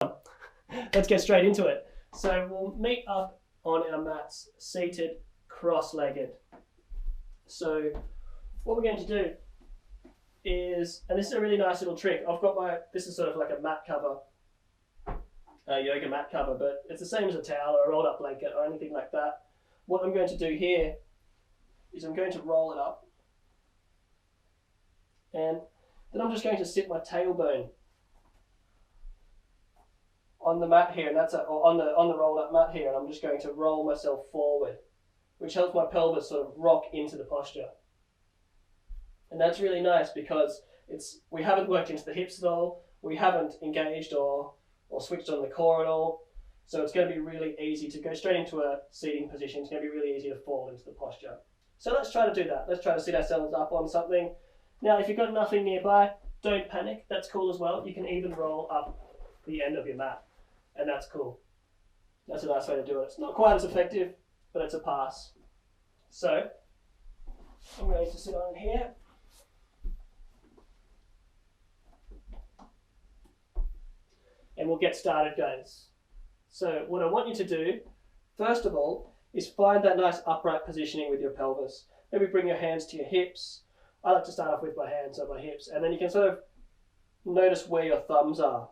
Let's get straight into it. So we'll meet up on our mats, seated, cross-legged. So what we're going to do is, and this is a really nice little trick. I've got this is sort of like a mat cover, a yoga mat cover, but it's the same as a towel or a rolled up blanket or anything like that. What I'm going to do here is I'm going to roll it up, and then I'm just going to sit my tailbone on the mat here, and on the rolled up mat here, and I'm just going to roll myself forward, which helps my pelvis sort of rock into the posture. And that's really nice because we haven't worked into the hips at all, we haven't engaged or switched on the core at all, so it's going to be really easy to go straight into a seating position. It's going to be really easy to fall into the posture. So let's try to do that. Let's try to sit ourselves up on something. Now, if you've got nothing nearby, don't panic. That's cool as well. You can even roll up the end of your mat, and that's cool. That's a nice way to do it. It's not quite as effective, but it's a pass. So I'm going to sit on here. And we'll get started, guys. So what I want you to do, first of all, is find that nice upright positioning with your pelvis. Maybe bring your hands to your hips. I like to start off with my hands on my hips, and then you can sort of notice where your thumbs are.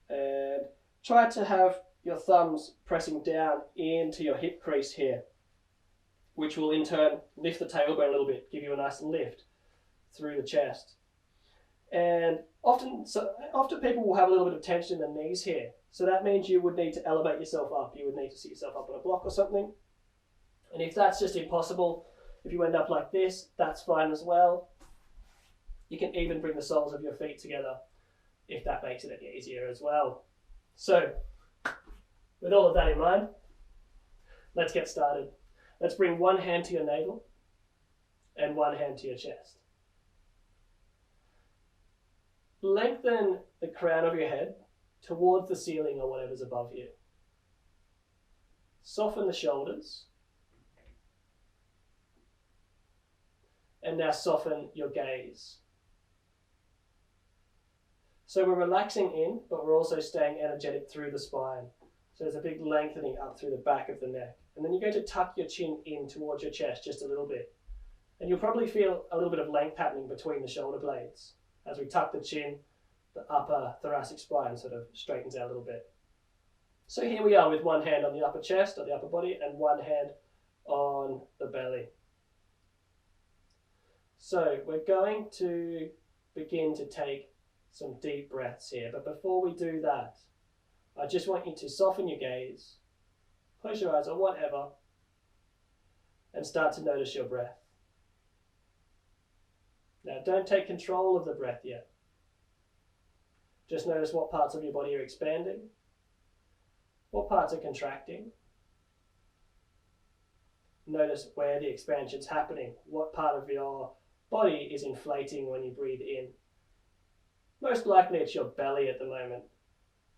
And try to have your thumbs pressing down into your hip crease here, which will in turn lift the tailbone a little bit, give you a nice lift through the chest. And often people will have a little bit of tension in the knees here. So that means you would need to elevate yourself up. You would need to sit yourself up on a block or something. And if that's just impossible, if you end up like this, that's fine as well. You can even bring the soles of your feet together if that makes it any easier as well. So with all of that in mind, let's get started. Let's bring one hand to your navel and one hand to your chest. Lengthen the crown of your head towards the ceiling or whatever's above you. Soften the shoulders. And now soften your gaze. So we're relaxing in, but we're also staying energetic through the spine. So there's a big lengthening up through the back of the neck. And then you're going to tuck your chin in towards your chest just a little bit. And you'll probably feel a little bit of length happening between the shoulder blades. As we tuck the chin, the upper thoracic spine sort of straightens out a little bit. So here we are with one hand on the upper chest or the upper body and one hand on the belly. So we're going to begin to take some deep breaths here. But before we do that, I just want you to soften your gaze, close your eyes or whatever, and start to notice your breath. Now, don't take control of the breath yet. Just notice what parts of your body are expanding, what parts are contracting. Notice where the expansion's happening, what part of your body is inflating when you breathe in. Most likely it's your belly at the moment,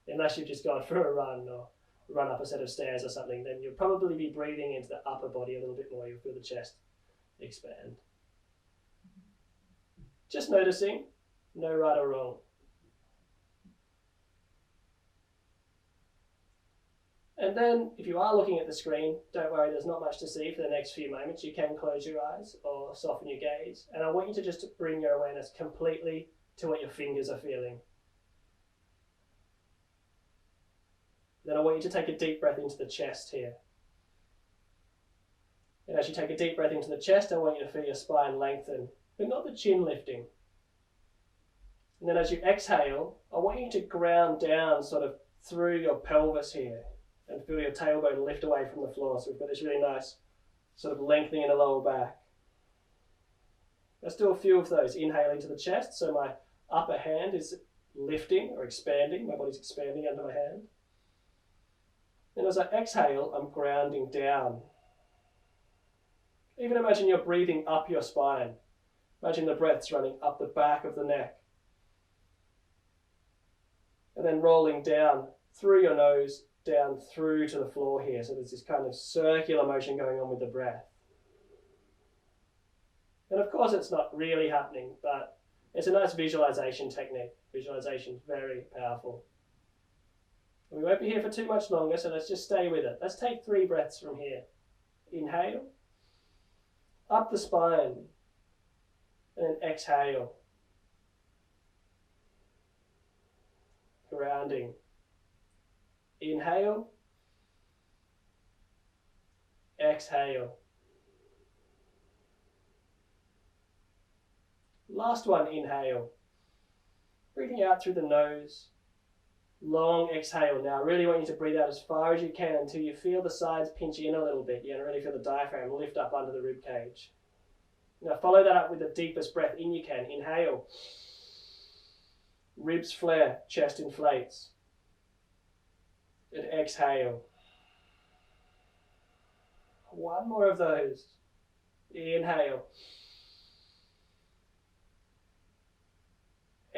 unless you've just gone for a run or run up a set of stairs or something, then you'll probably be breathing into the upper body a little bit more. You'll feel the chest expand. Just noticing, no right or wrong. And then, if you are looking at the screen, don't worry, there's not much to see for the next few moments. You can close your eyes or soften your gaze. And I want you to just bring your awareness completely to what your fingers are feeling. Then I want you to take a deep breath into the chest here. And as you take a deep breath into the chest, I want you to feel your spine lengthen, but not the chin lifting. And then as you exhale, I want you to ground down sort of through your pelvis here and feel your tailbone lift away from the floor. So we've got this really nice sort of lengthening in the lower back. Let's do a few of those. Inhaling to the chest, so my upper hand is lifting or expanding. My body's expanding under my hand. And as I exhale, I'm grounding down. Even imagine you're breathing up your spine. Imagine the breath's running up the back of the neck. And then rolling down through your nose, down through to the floor here. So there's this kind of circular motion going on with the breath. And of course it's not really happening, but it's a nice visualization technique. Visualization is very powerful. We won't be here for too much longer, so let's just stay with it. Let's take 3 breaths from here. Inhale, up the spine, and then exhale. Grounding. Inhale, exhale. Last one, inhale. Breathing out through the nose. Long exhale. Now I really want you to breathe out as far as you can until you feel the sides pinch in a little bit. You're going to really feel the diaphragm lift up under the rib cage. Now follow that up with the deepest breath in you can. Inhale. Ribs flare, chest inflates. And exhale. One more of those. Inhale.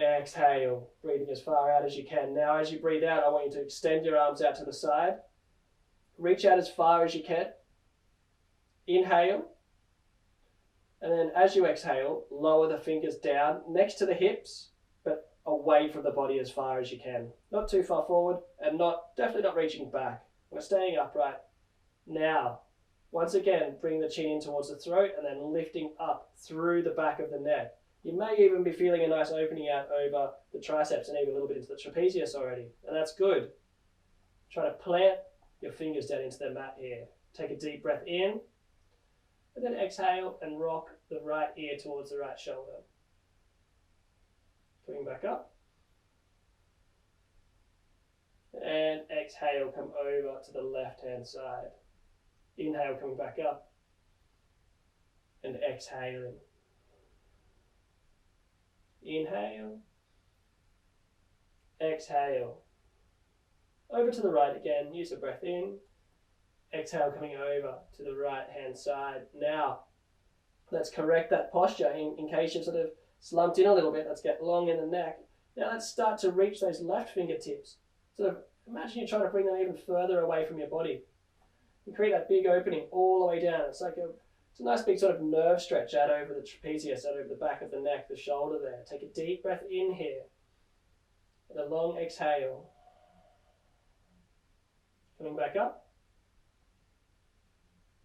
Exhale, breathing as far out as you can. Now as you breathe out, I want you to extend your arms out to the side. Reach out as far as you can. Inhale. And then as you exhale, lower the fingers down next to the hips, but away from the body as far as you can. Not too far forward and definitely not reaching back. We're staying upright. Now, once again, bring the chin in towards the throat and then lifting up through the back of the neck. You may even be feeling a nice opening out over the triceps and even a little bit into the trapezius already, and that's good. Try to plant your fingers down into the mat here. Take a deep breath in, and then exhale and rock the right ear towards the right shoulder. Coming back up. And exhale, come over to the left-hand side. Inhale, coming back up. And exhaling. Inhale, exhale. Over to the right again, use the breath in. Exhale, coming over to the right hand side. Now, let's correct that posture in case you've sort of slumped in a little bit. Let's get long in the neck. Now let's start to reach those left fingertips. Sort of imagine you're trying to bring them even further away from your body. And create that big opening all the way down. It's a nice big sort of nerve stretch out over the trapezius, out over the back of the neck, the shoulder there. Take a deep breath in here. And a long exhale. Coming back up.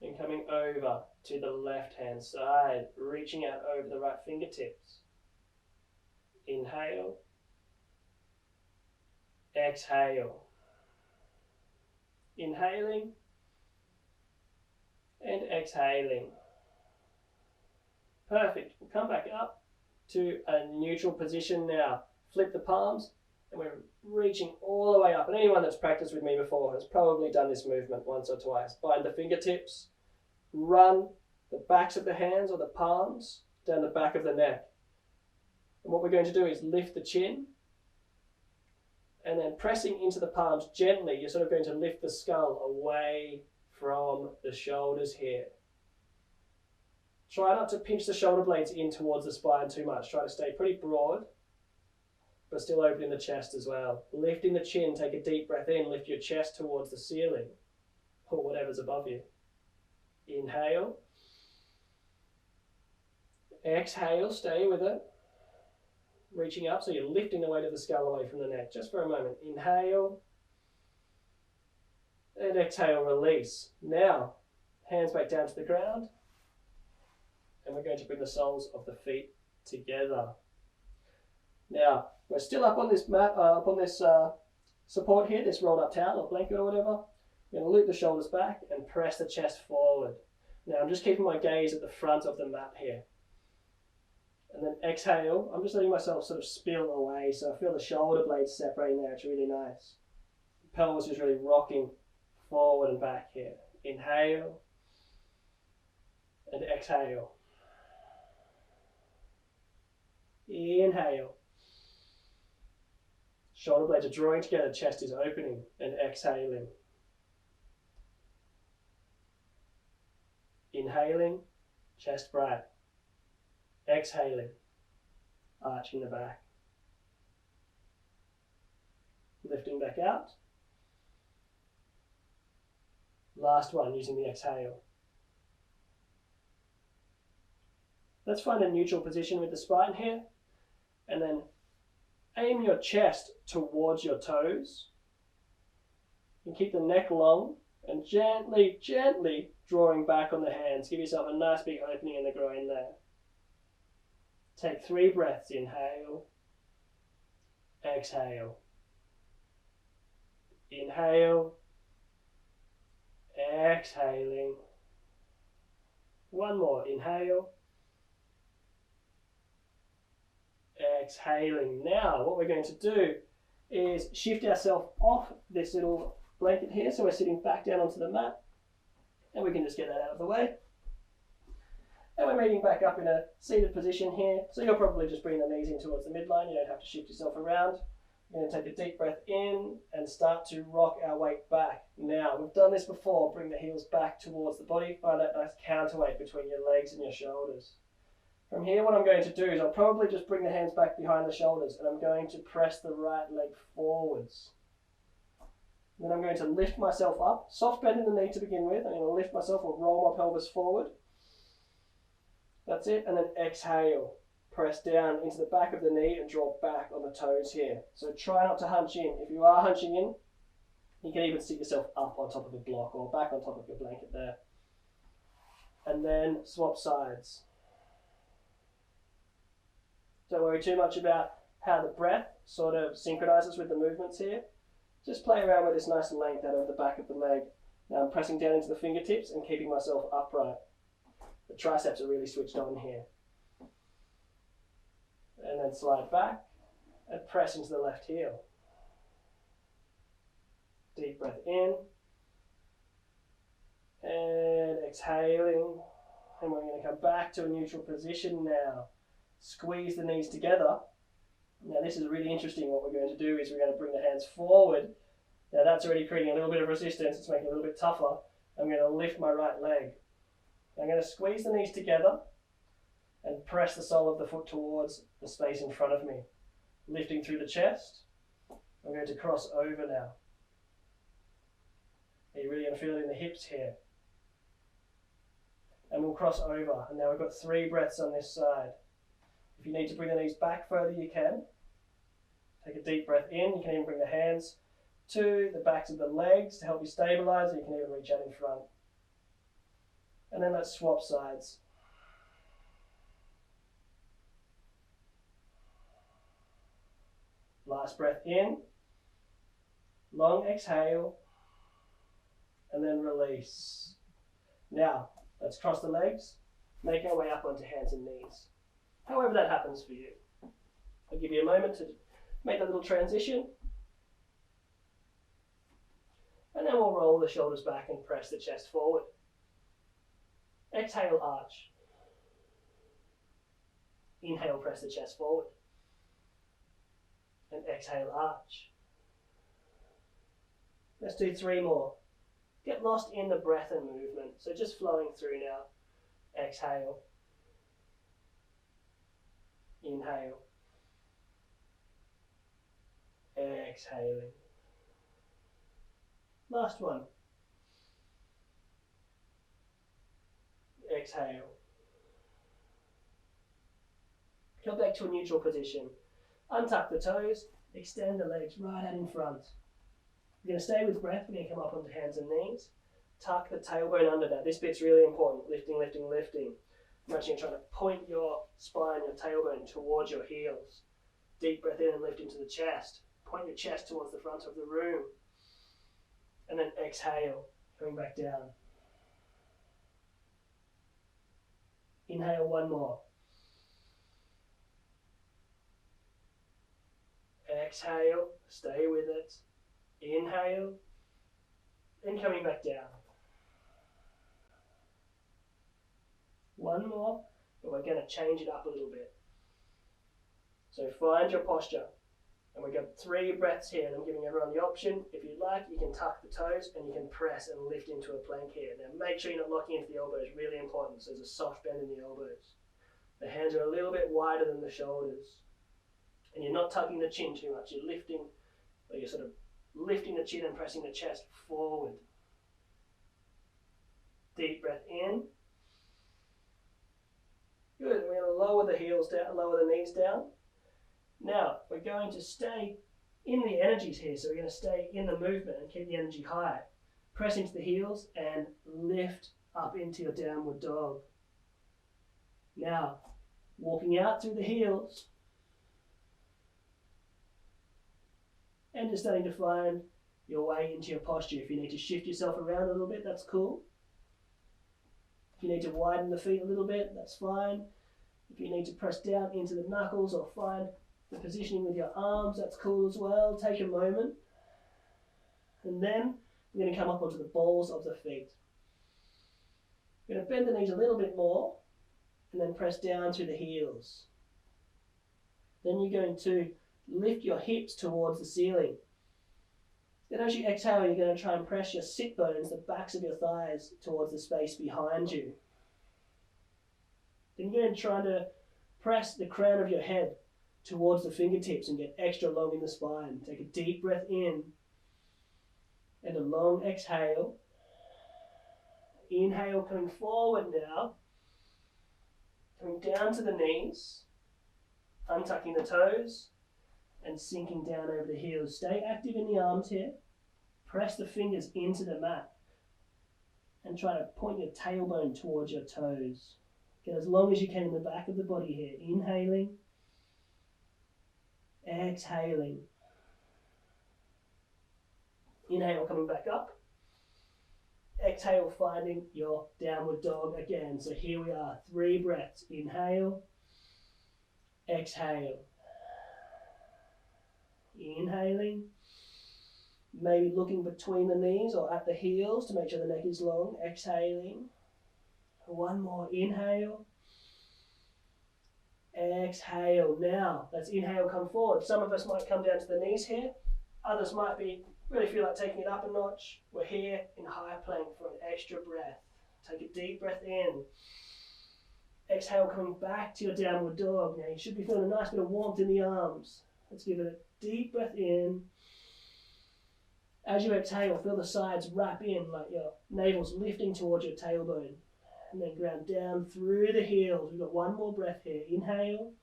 And coming over to the left-hand side, reaching out over the right fingertips. Inhale. Exhale. Inhaling. And exhaling. Perfect. We'll come back up to a neutral position now. Flip the palms, and we're reaching all the way up. And anyone that's practiced with me before has probably done this movement once or twice. Bind the fingertips, run the backs of the hands or the palms down the back of the neck. And what we're going to do is lift the chin, and then pressing into the palms gently, you're sort of going to lift the skull away from the shoulders here. Try not to pinch the shoulder blades in towards the spine too much. Try to stay pretty broad, but still opening the chest as well. Lifting the chin, take a deep breath in, lift your chest towards the ceiling or whatever's above you. Inhale. Exhale, stay with it. Reaching up, so you're lifting the weight of the skull away from the neck. Just for a moment. Inhale. And exhale, release. Now, hands back down to the ground. And we're going to bring the soles of the feet together. Now, we're still up on this mat, up on this support here, this rolled up towel or blanket or whatever. We're going to loop the shoulders back and press the chest forward. Now, I'm just keeping my gaze at the front of the mat here. And then exhale, I'm just letting myself sort of spill away, so I feel the shoulder blades separating there. It's really nice. The pelvis is really rocking forward and back here. Inhale and exhale. Inhale. Shoulder blades are drawing together, chest is opening, and exhaling. Inhaling, chest bright. Exhaling, arching the back. Lifting back out. Last one, using the exhale. Let's find a neutral position with the spine here, and then aim your chest towards your toes, And keep the neck long and gently, gently drawing back on the hands. Give yourself a nice big opening in the groin there. Take 3 breaths. Inhale. Exhale. Inhale. Exhaling. One more. Inhale. Exhaling. Now what we're going to do is shift ourselves off this little blanket here, so we're sitting back down onto the mat, and we can just get that out of the way. And we're meeting back up in a seated position here, so you'll probably just bring the knees in towards the midline. You don't have to shift yourself around. We're going to take a deep breath in and start to rock our weight back. Now, we've done this before. Bring the heels back towards the body. Find that nice counterweight between your legs and your shoulders. From here, what I'm going to do is I'll probably just bring the hands back behind the shoulders, and I'm going to press the right leg forwards. Then I'm going to lift myself up, soft bend in the knee to begin with. I'm going to lift myself or roll my pelvis forward. That's it, and then exhale. Press down into the back of the knee and draw back on the toes here. So try not to hunch in. If you are hunching in, you can even sit yourself up on top of a block or back on top of your blanket there. And then swap sides. Don't worry too much about how the breath sort of synchronizes with the movements here. Just play around with this nice length out of the back of the leg. Now I'm pressing down into the fingertips and keeping myself upright. The triceps are really switched on here. And then slide back and press into the left heel. Deep breath in. And exhaling. And we're going to come back to a neutral position now. Squeeze the knees together. Now this is really interesting. What we're going to do is we're going to bring the hands forward. Now that's already creating a little bit of resistance. It's making it a little bit tougher. I'm going to lift my right leg. I'm going to squeeze the knees together and press the sole of the foot towards the space in front of me. Lifting through the chest. I'm going to cross over now. Are you really going to feel it in the hips here? And we'll cross over. And now we've got 3 breaths on this side. If you need to bring the knees back further, you can. Take a deep breath in. You can even bring the hands to the backs of the legs to help you stabilize, or you can even reach out in front. And then let's swap sides. Last breath in. Long exhale. And then release. Now, let's cross the legs. Make our way up onto hands and knees. However that happens for you. I'll give you a moment to make that little transition. And then we'll roll the shoulders back and press the chest forward. Exhale, arch. Inhale, press the chest forward. And exhale, arch. Let's do 3 more. Get lost in the breath and movement. So just flowing through now. Exhale. Inhale. Exhaling. Last one. Exhale. Come back to a neutral position. Untuck the toes. Extend the legs right out in front. We're going to stay with breath. We're going to come up onto hands and knees. Tuck the tailbone under now. This bit's really important. Lifting, lifting, lifting. Imagine you're trying to point your spine, your tailbone towards your heels. Deep breath in and lift into the chest. Point your chest towards the front of the room. And then exhale, coming back down. Inhale 1 more. Exhale, stay with it. Inhale, and coming back down. 1 more, but we're going to change it up a little bit. So find your posture. And we've got 3 breaths here, and I'm giving everyone the option. If you'd like, you can tuck the toes and you can press and lift into a plank here. Now make sure you're not locking into the elbows, really important. So there's a soft bend in the elbows. The hands are a little bit wider than the shoulders. And you're not tucking the chin too much. You're lifting, or you're sort of lifting the chin and pressing the chest forward. Deep breath in. Good. We're going to lower the heels down, lower the knees down. Now, we're going to stay in the energies here, so we're going to stay in the movement and keep the energy high. Press into the heels and lift up into your downward dog. Now, walking out through the heels and just starting to find your way into your posture. If you need to shift yourself around a little bit, that's cool. If you need to widen the feet a little bit, that's fine. If you need to press down into the knuckles or find the positioning with your arms, that's cool as well. Take a moment. And then we're going to come up onto the balls of the feet. We're going to bend the knees a little bit more and then press down through the heels. Then you're going to lift your hips towards the ceiling. Then as you exhale, you're going to try and press your sit bones, the backs of your thighs, towards the space behind you. Then you're going to try to press the crown of your head towards the fingertips and get extra long in the spine. Take a deep breath in and a long exhale. Inhale, coming forward now. Coming down to the knees, untucking the toes and sinking down over the heels. Stay active in the arms here. Press the fingers into the mat and try to point your tailbone towards your toes. Get as long as you can in the back of the body here. Inhaling, exhaling. Inhale, coming back up. Exhale, finding your downward dog again. So here we are, 3 breaths. Inhale, exhale. Inhaling, maybe looking between the knees or at the heels to make sure the neck is long. Exhaling. One more. Inhale, exhale. Now, let's inhale, come forward. Some of us might come down to the knees here. Others might really feel like taking it up a notch. We're here in higher plank for an extra breath. Take a deep breath in. Exhale, coming back to your downward dog. Now, you should be feeling a nice bit of warmth in the arms. Let's give it a deep breath in. As you exhale, feel the sides wrap in like your navel's lifting towards your tailbone. And then ground down through the heels. We've got one more breath here. Inhale.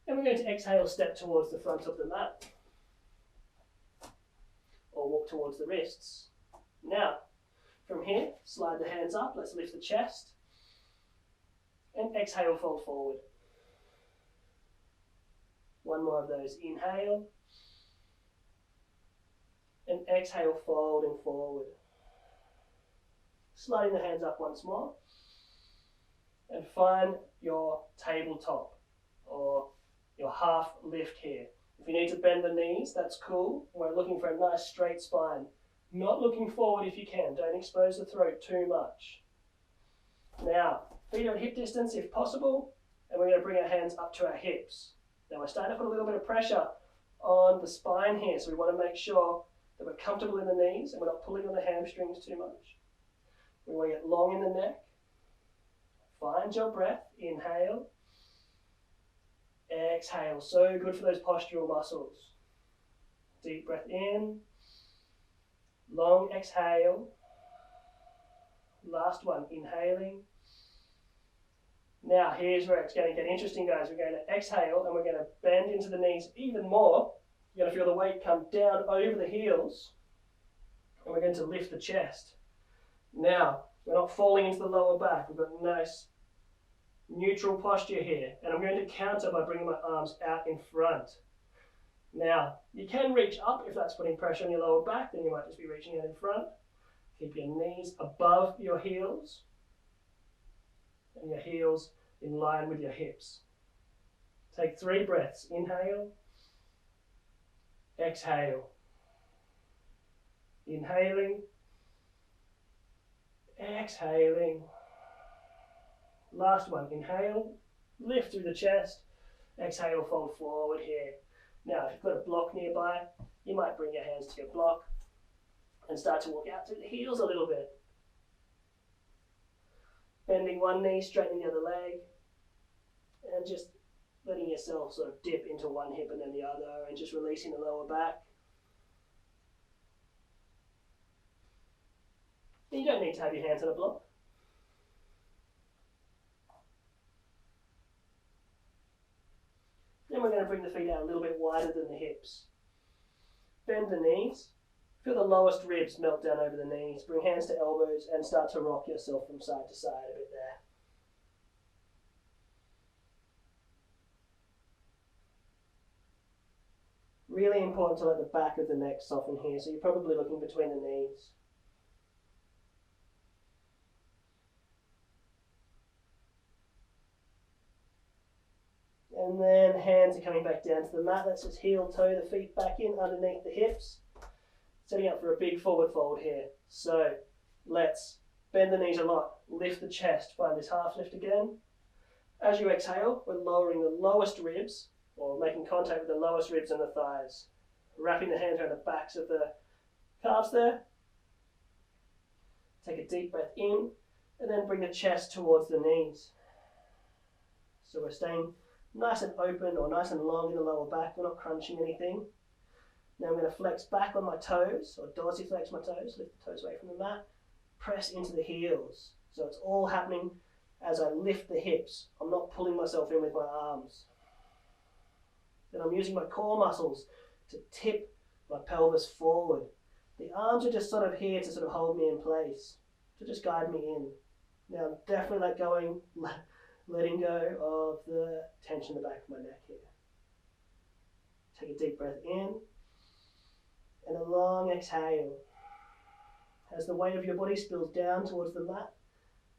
And we're going to exhale, step towards the front of the mat. Or walk towards the wrists. Now, from here, slide the hands up. Let's lift the chest. And exhale, fold forward. One more of those. Inhale. And exhale, folding forward. Sliding the hands up once more. And find your tabletop or your half lift here. If you need to bend the knees, that's cool. We're looking for a nice straight spine. Not looking forward if you can. Don't expose the throat too much. Now, feet are at hip distance if possible. And we're going to bring our hands up to our hips. Now we're starting to put a little bit of pressure on the spine here. So we want to make sure that we're comfortable in the knees and we're not pulling on the hamstrings too much. We want to get long in the neck. Find your breath. Inhale. Exhale. So good for those postural muscles. Deep breath in. Long exhale. Last one. Inhaling. Now here's where it's going to get interesting, guys. We're going to exhale and we're going to bend into the knees even more. You're going to feel the weight come down over the heels. And we're going to lift the chest. Now, we're not falling into the lower back. We've got a nice neutral posture here. And I'm going to counter by bringing my arms out in front. Now, you can reach up if that's putting pressure on your lower back. Then you might just be reaching out in front. Keep your knees above your heels. And your heels in line with your hips. Take 3 breaths. Inhale. Exhale. Inhaling. Exhaling. Last one. Inhale. Lift through the chest. Exhale, fold forward here. Now, if you've got a block nearby, you might bring your hands to your block and start to walk out through the heels a little bit. Bending one knee, straightening the other leg, and just letting yourself sort of dip into one hip and then the other, and just releasing the lower back. You don't need to have your hands on a block. Then we're going to bring the feet out a little bit wider than the hips. bend the knees. Feel the lowest ribs melt down over the knees. Bring hands to elbows and start to rock yourself from side to side a bit there. Really important to let the back of the neck soften here, so you're probably looking between the knees. And then hands are coming back down to the mat. Let's just heel toe the feet back in underneath the hips. Setting up for a big forward fold here. So let's bend the knees a lot. Lift the chest. Find this half lift again. As you exhale, we're lowering the lowest ribs, or making contact with the lowest ribs and the thighs. Wrapping the hands around the backs of the calves there. Take a deep breath in, and then bring the chest towards the knees. So we're staying nice and open or nice and long in the lower back. We're not crunching anything. Now I'm going to flex back on my toes, or dorsiflex my toes, lift the toes away from the mat, press into the heels. So it's all happening as I lift the hips. I'm not pulling myself in with my arms. Then I'm using my core muscles to tip my pelvis forward. The arms are just sort of here to sort of hold me in place, to just guide me in. Now I'm definitely letting go of the tension in the back of my neck here. Take a deep breath in and a long exhale. As the weight of your body spills down towards the mat,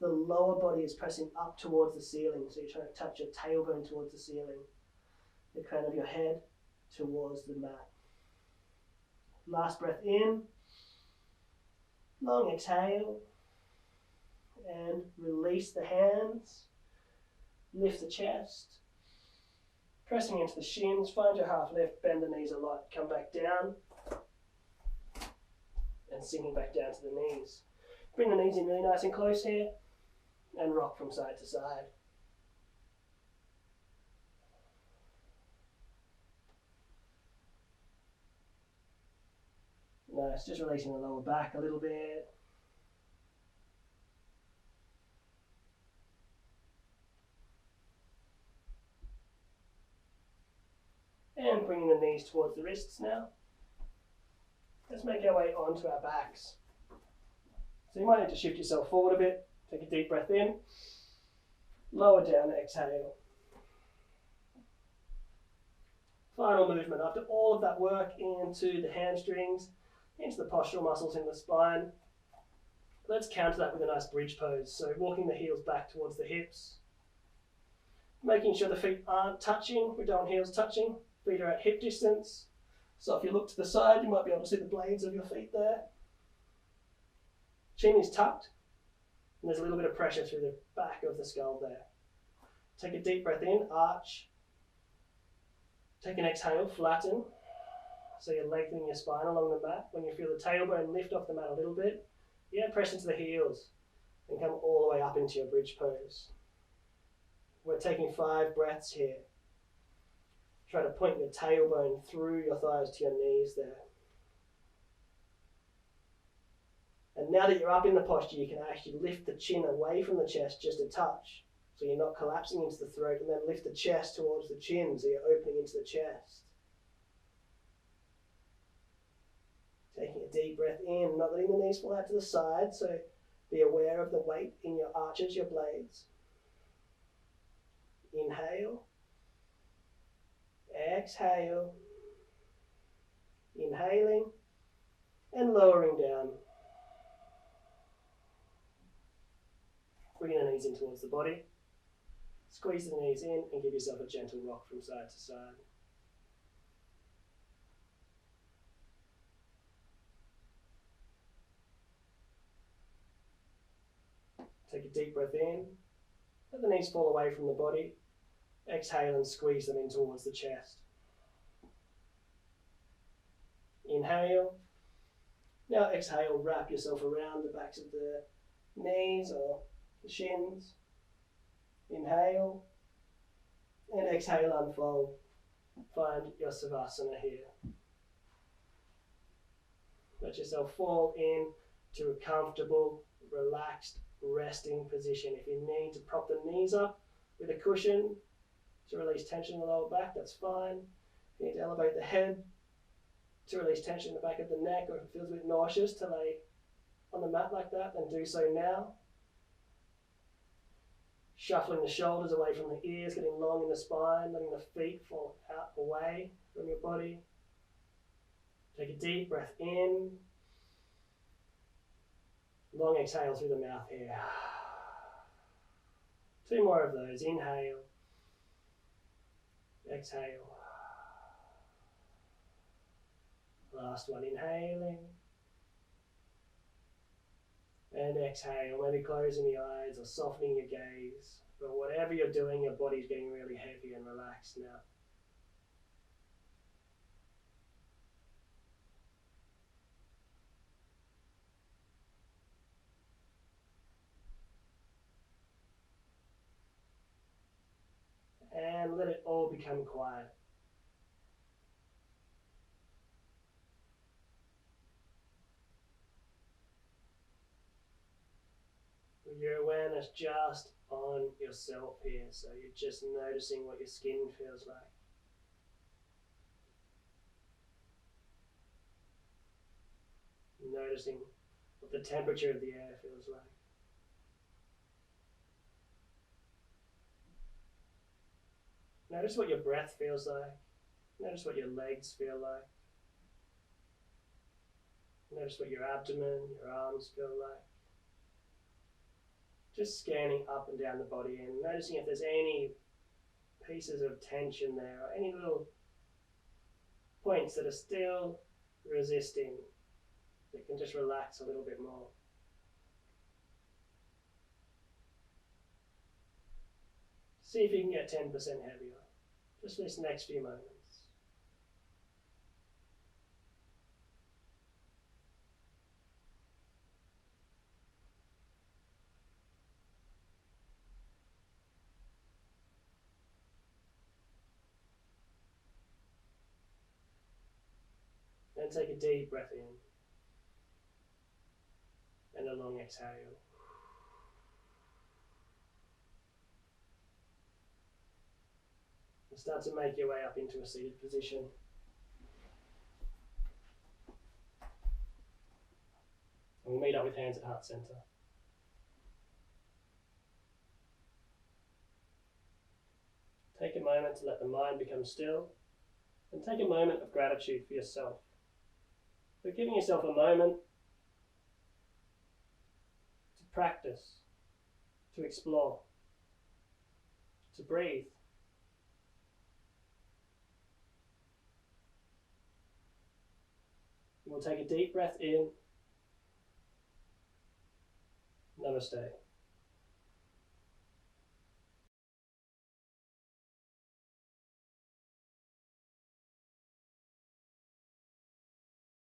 the lower body is pressing up towards the ceiling. So you're trying to touch your tailbone towards the ceiling, the crown of your head towards the mat. Last breath in, long exhale, and release the hands. Lift the chest, pressing into the shins, find your half lift, bend the knees a lot, come back down, and sinking back down to the knees. Bring the knees in really nice and close here, and rock from side to side. Nice, just releasing the lower back a little bit. And bringing the knees towards the wrists now. Let's make our way onto our backs. So you might need to shift yourself forward a bit. Take a deep breath in. Lower down, exhale. Final movement. After all of that work into the hamstrings, into the postural muscles in the spine, let's counter that with a nice bridge pose. So walking the heels back towards the hips. Making sure the feet aren't touching. We don't want heels touching. Feet are at hip distance. So if you look to the side, you might be able to see the blades of your feet there. Chin is tucked, and there's a little bit of pressure through the back of the skull there. Take a deep breath in, arch. Take an exhale, flatten. So you're lengthening your spine along the mat. When you feel the tailbone lift off the mat a little bit, press into the heels and come all the way up into your bridge pose. We're taking 5 breaths here. Try to point your tailbone through your thighs to your knees there. And now that you're up in the posture, you can actually lift the chin away from the chest just a touch. So you're not collapsing into the throat, and then lift the chest towards the chin so you're opening into the chest. Taking a deep breath in, not letting the knees fall out to the side, so be aware of the weight in your arches, your blades. Inhale. Exhale, inhaling and lowering down. Bringing the knees in towards the body. Squeeze the knees in and give yourself a gentle rock from side to side. Take a deep breath in. Let the knees fall away from the body. Exhale and squeeze them in towards the chest. Inhale. Now exhale, wrap yourself around the backs of the knees or the shins. Inhale. And exhale, unfold. Find your Savasana here. Let yourself fall in to a comfortable, relaxed, resting position. If you need to prop the knees up with a cushion, to release tension in the lower back, that's fine. If you need to elevate the head, to release tension in the back of the neck, or if it feels a bit nauseous to lay on the mat like that, then do so now. Shuffling the shoulders away from the ears, getting long in the spine, letting the feet fall out away from your body. Take a deep breath in. Long exhale through the mouth here. 2 more of those. Inhale. Exhale. Last one, inhaling. And exhale, maybe closing the eyes or softening your gaze. But whatever you're doing, your body's getting really heavy and relaxed now. And let it all become quiet. With your awareness just on yourself here, so you're just noticing what your skin feels like. Noticing what the temperature of the air feels like. Notice what your breath feels like. Notice what your legs feel like. Notice what your abdomen, your arms feel like. Just scanning up and down the body and noticing if there's any pieces of tension there or any little points that are still resisting, that can just relax a little bit more. See if you can get 10% heavier, just this next few moments. Then take a deep breath in and a long exhale. And start to make your way up into a seated position. And we'll meet up with hands at heart center. Take a moment to let the mind become still, and take a moment of gratitude for yourself. For giving yourself a moment to practice, to explore, to breathe. We'll take a deep breath in. Namaste.